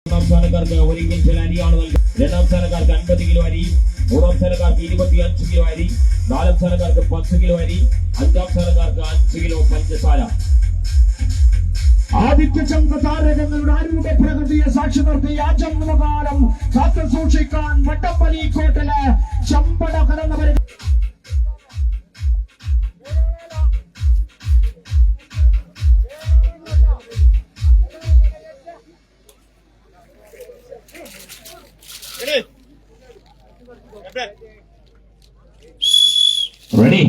ഒന്നാം സ്ഥാനക്കാർക്ക് 1 ക്വിന്റൽ അരിയാണ് നൽകുന്നത്. രണ്ടാം സ്ഥാനക്കാർക്ക് 50 കിലോ അരി, മൂന്നാം സ്ഥാനക്കാർക്ക് 25 കിലോ അരി, നാലാം സ്ഥാനക്കാർക്ക് 10 കിലോ അരി, അഞ്ചാം സ്ഥാനക്കാർക്ക് 5 കിലോ പഞ്ചസാര. ആദിത്യചന്ദ്ര താരകങ്ങളുടെ ആരൂഢ പ്രകൃതിയെ സാക്ഷി നിർത്തി ആജന്മകാലം കാത്തു സൂക്ഷിക്കാൻ വട്ടപ്പള്ളിക്കോട്ടിലെ ചമ്പട കലർന്നവരെ റെഡി.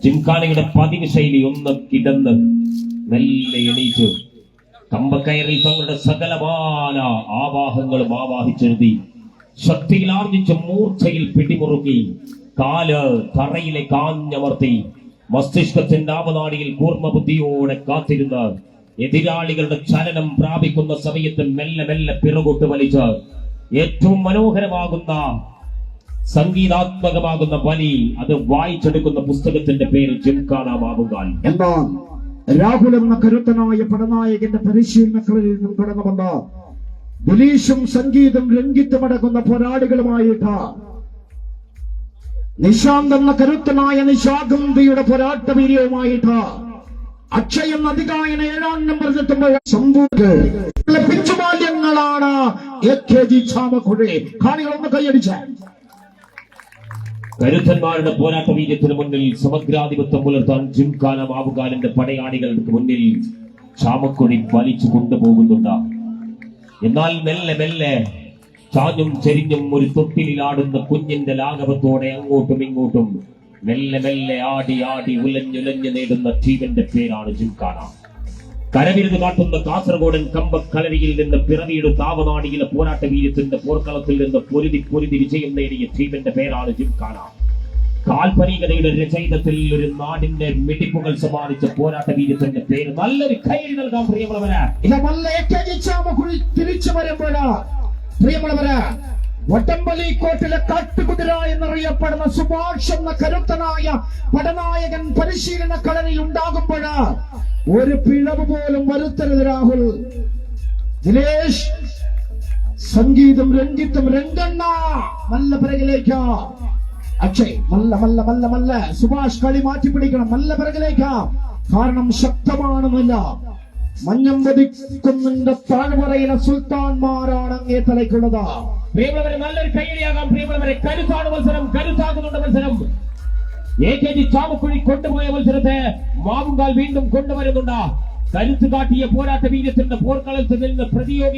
ജിംഖാനയുടെ പതിവ് ശൈലി ഒന്ന് കിടന്ന് മെല്ലെ എണീറ്റ് കമ്പക്കയറിൽ തങ്ങളുടെ സകലമാന ആവാഹങ്ങളും ആവാഹിച്ചെഴുതി ശക്തിയിൽ ആർജിച്ച മൂർച്ചയിൽ പിടിമുറുക്കി കാല് തറയിലെ കാഞ്ഞമർത്തി മസ്തിഷ്കത്തിന്റെ ആവനാടിയിൽ കൂർമ്മബുദ്ധിയോടെ കാത്തിരുന്ന് എതിരാളികളുടെ ചലനം പ്രാപിക്കുന്ന സമയത്ത് മെല്ലെ മെല്ലെ പിറകോട്ട് വലിച്ച് ഏറ്റവും മനോഹരമാകുന്ന സംഗീതാത്മകമാകുന്ന വലി അത് വായിച്ചെടുക്കുന്ന പുസ്തകത്തിന്റെ പേര് ജിംഖാന മാവുങ്കാൽ. എന്നാൽ രാഹുൽ എന്ന കരുത്തനായ പടനായകന്റെ പരിശീലനങ്ങളിൽ നിന്നും കടന്നു വന്ന ദിലീഷും സംഗീതം രംഗിത്തുമടങ്ങുന്ന പോരാളികളുമായിട്ട് നിശാന്ത് എന്ന കരുത്തനായ നിശാഗന്ധിയുടെ പോരാട്ട വീര്യവുമായിട്ട് അക്ഷയ് എന്ന അതികായന 7ാം നമ്പർ എത്തുമ്പോൾ പിച്ചുമാല്യങ്ങളാണ് AKG ചാമക്കുഴി. കാണികളൊന്ന് കൈയടിച്ച കരുത്തന്മാരുടെ പോരാട്ട വീര്യത്തിന് മുന്നിൽ സമഗ്രാധിപത്യം പുലർത്താൻ ജിംഖാന മാവുങ്കാലിന്റെ പടയാളികൾക്ക് മുന്നിൽ ചാമക്കുഴി വലിച്ചു കൊണ്ടുപോകുന്നുണ്ട്. എന്നാൽ മെല്ലെ മെല്ലെ ചാഞ്ഞും ചെരിഞ്ഞും ഒരു തൊട്ടിലാടുന്ന കുഞ്ഞിന്റെ ലാഘവത്തോടെ അങ്ങോട്ടും ഇങ്ങോട്ടും മെല്ലെ മെല്ലെ ആടി ആടി ഉലഞ്ഞുലഞ്ഞു നേടുന്ന ടീമിന്റെ പേരാണ് ജിംഖാന. കരവിരുത് കാട്ടുന്ന കാസർഗോഡൻ കമ്പക്കളരിയിൽ നിന്ന് പിറവിയെടുത്ത ആവനാടിയിലെ പോരാട്ട വീര്യത്തിന്റെ പോർക്കളത്തിൽ നിന്ന് പൊരുതി പൊരുതി വിജയം നേടിയ ടീമിന്റെ പേരാണ് ജിംഖാന. കാൽപനികതയുടെ രചയിതത്തിൽ ഒരു നാടിന്റെ മിടിപ്പുകൾ സമ്മാനിച്ച പോരാട്ട വീര്യത്തിന്റെ പേര് നല്ലൊരു കൈയടി നൽകാം പ്രിയമുള്ളവരെ. തിരിച്ചു വരുമ്പോഴാ പ്രിയമുള്ളവരെ വട്ടമ്പള്ളിക്കോട്ടിലെ കാട്ടുകുതിര എന്നറിയപ്പെടുന്ന സുഭാഷ് എന്ന കരുത്തനായ പടനായകൻ പരിശീലന കളരിയിൽ ഉണ്ടാകുമ്പോഴാ ഒരു പിഴവ് പോലും വരുത്തരുത് രാഹുൽ. ദിലേഷ് സംഗീതം രംഗിത്തും രംഗണ്ണ നല്ല പിറകിലേക്ക്. അക്ഷയ് മല്ല മല്ല മല്ല മല്ല സുഭാഷ് കളി മാറ്റി പിടിക്കണം. നല്ല പിറകിലേക്ക്. കാരണം ശക്തമാണെന്നല്ല മഞ്ഞമ്പതിക്കുന്നിന്റെ താഴ്വരയിലെ സുൽത്താൻമാരാണ് അങ്ങേ തലയ്ക്കുള്ളത്. പ്രിയമുള്ളവരെ നല്ലൊരു കൈയടിയാകാം പ്രിയമുള്ളവരെ. കരുത്താണ് മത്സരം, കരുത്താകുന്നുണ്ട് മത്സരം. AKG ചാമക്കുഴി കൊണ്ടുപോയ മത്സരത്തെ മാവുങ്കാൽ വീണ്ടും കൊണ്ടുവരുന്നുണ്ട്. കരുത്ത് കാട്ടിയ പോരാട്ട വീര്യത്തിന്റെ പോർക്കളത്തിൽ നിന്ന് പ്രതിയോഗി